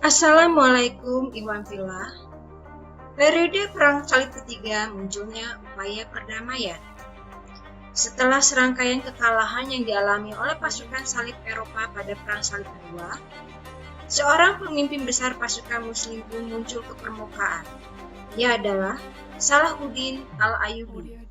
Assalamualaikum Iwan Villa. Periode Perang Salib Ketiga munculnya upaya perdamaian. Setelah serangkaian kekalahan yang dialami oleh pasukan salib Eropa pada Perang Salib Kedua, seorang pemimpin besar pasukan Muslim pun muncul ke permukaan. Ia adalah Salahuddin Al-Ayyubi.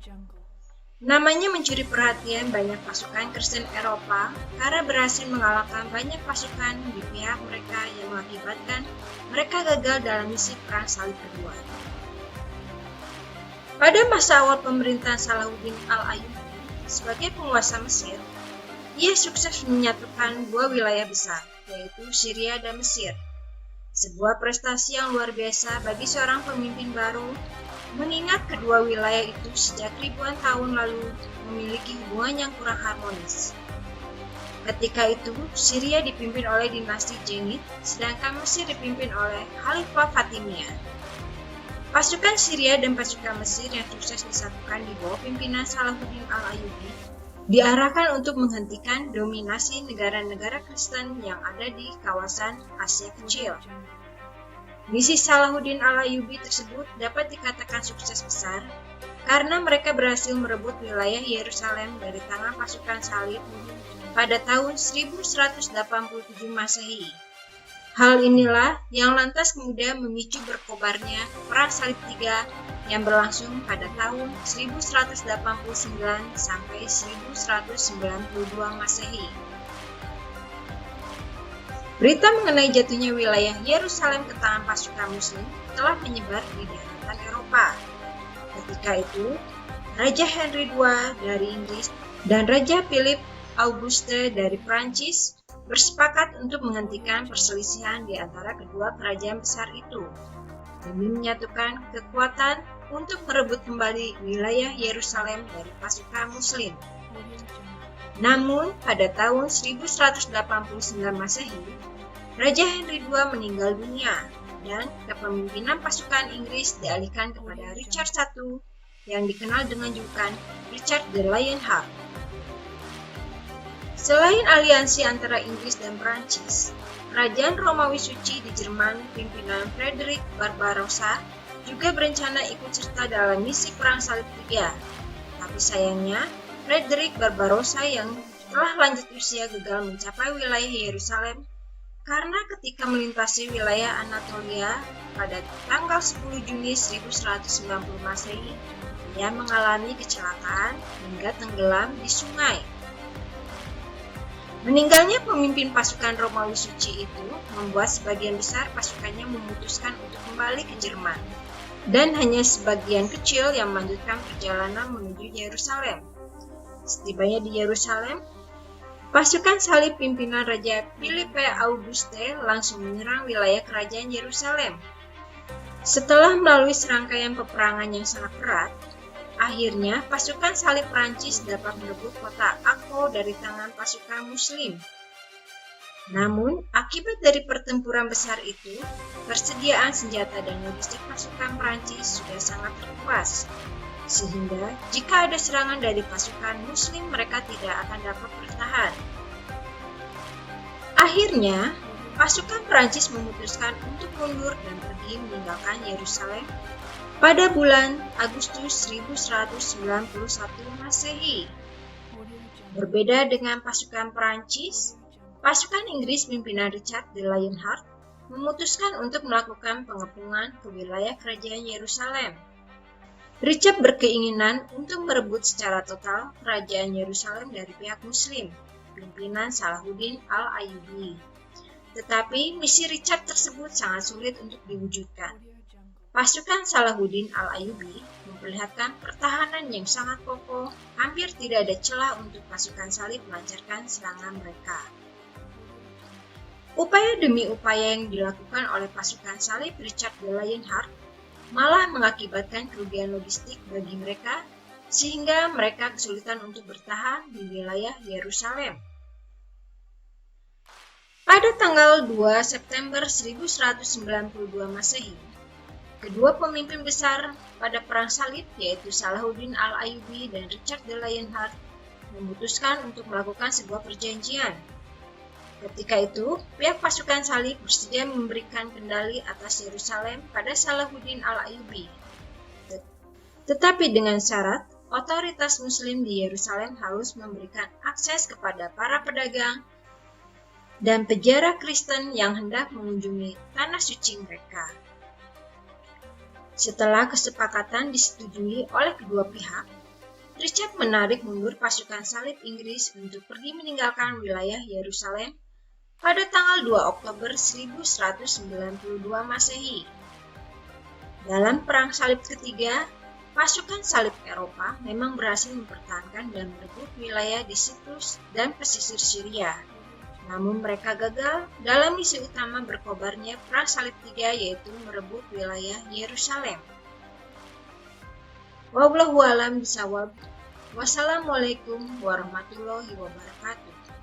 Namanya mencuri perhatian banyak pasukan Kristen Eropa karena berhasil mengalahkan banyak pasukan di pihak mereka yang mengakibatkan mereka gagal dalam misi Perang Salib Kedua. Pada masa awal pemerintahan Salahuddin Al-Ayyubi sebagai penguasa Mesir, ia sukses menyatukan dua wilayah besar, yaitu Syria dan Mesir. Sebuah prestasi yang luar biasa bagi seorang pemimpin baru, mengingat kedua wilayah itu sejak ribuan tahun lalu memiliki hubungan yang kurang harmonis. Ketika itu, Syria dipimpin oleh dinasti Jenid, sedangkan Mesir dipimpin oleh Khalifah Fatimiyah. Pasukan Syria dan pasukan Mesir yang sukses disatukan di bawah pimpinan Salahuddin Al-Ayyubi diarahkan untuk menghentikan dominasi negara-negara Kristen yang ada di kawasan Asia Kecil. Misi Salahuddin Al-Ayyubi tersebut dapat dikatakan sukses besar karena mereka berhasil merebut wilayah Yerusalem dari tangan pasukan salib pada tahun 1187 Masehi. Hal inilah yang lantas kemudian memicu berkobarnya Perang Salib III yang berlangsung pada tahun 1189 sampai 1192 Masehi. Berita mengenai jatuhnya wilayah Yerusalem ke tangan pasukan Muslim telah menyebar di daratan Eropa. Ketika itu, Raja Henry II dari Inggris dan Raja Philip Auguste dari Prancis bersepakat untuk menghentikan perselisihan di antara kedua kerajaan besar itu, demi menyatukan kekuatan untuk merebut kembali wilayah Yerusalem dari pasukan Muslim. Namun, pada tahun 1189 Masehi, Raja Henry II meninggal dunia dan kepemimpinan pasukan Inggris dialihkan kepada Richard I yang dikenal dengan julukan Richard the Lionheart. Selain aliansi antara Inggris dan Prancis, Kerajaan Romawi Suci di Jerman pimpinan Frederick Barbarossa juga berencana ikut serta dalam misi Perang Salib III. Tapi sayangnya, Frederick Barbarossa yang telah lanjut usia gagal mencapai wilayah Yerusalem karena ketika melintasi wilayah Anatolia pada tanggal 10 Juni 1190 Masehi, ia mengalami kecelakaan hingga tenggelam di sungai. Meninggalnya pemimpin pasukan Romawi Suci itu membuat sebagian besar pasukannya memutuskan untuk kembali ke Jerman, dan hanya sebagian kecil yang melanjutkan perjalanan menuju Yerusalem. Setibanya di Yerusalem, pasukan salib pimpinan Raja Philippe Auguste langsung menyerang wilayah kerajaan Yerusalem. Setelah melalui serangkaian peperangan yang sangat berat, akhirnya pasukan salib Prancis dapat merebut kota Akko dari tangan pasukan Muslim. Namun, akibat dari pertempuran besar itu, persediaan senjata dan logistik pasukan Prancis sudah sangat terkuras, sehingga jika ada serangan dari pasukan Muslim mereka tidak akan dapat bertahan. Akhirnya, pasukan Prancis memutuskan untuk mundur dan pergi meninggalkan Yerusalem pada bulan Agustus 1191 Masehi. Berbeda dengan pasukan Prancis, pasukan Inggris pimpinan Richard the Lionheart memutuskan untuk melakukan pengepungan ke wilayah kerajaan Yerusalem. Richard berkeinginan untuk merebut secara total kerajaan Yerusalem dari pihak Muslim, pimpinan Salahuddin Al-Ayyubi. Tetapi misi Richard tersebut sangat sulit untuk diwujudkan. Pasukan Salahuddin Al-Ayyubi memperlihatkan pertahanan yang sangat kokoh, hampir tidak ada celah untuk pasukan salib melancarkan serangan mereka. Upaya demi upaya yang dilakukan oleh pasukan salib Richard the Lionheart malah mengakibatkan kerugian logistik bagi mereka, sehingga mereka kesulitan untuk bertahan di wilayah Yerusalem. Pada tanggal 2 September 1192 Masehi, kedua pemimpin besar pada Perang Salib, yaitu Salahuddin Al-Ayyubi dan Richard the Lionheart, memutuskan untuk melakukan sebuah perjanjian. Ketika itu, pihak pasukan salib bersedia memberikan kendali atas Yerusalem pada Salahuddin al-Ayyubi. Tetapi dengan syarat, otoritas Muslim di Yerusalem harus memberikan akses kepada para pedagang dan peziarah Kristen yang hendak mengunjungi tanah suci mereka. Setelah kesepakatan disetujui oleh kedua pihak, Richard menarik mundur pasukan salib Inggris untuk pergi meninggalkan wilayah Yerusalem pada tanggal 2 Oktober 1192 Masehi. Dalam Perang Salib ketiga, pasukan salib Eropa memang berhasil mempertahankan dan merebut wilayah di Siprus dan pesisir Syria. Namun mereka gagal dalam misi utama berkobarnya Perang Salib III, yaitu merebut wilayah Yerusalem. Wallahu a'lam bishawab. Wassalamualaikum warahmatullahi wabarakatuh.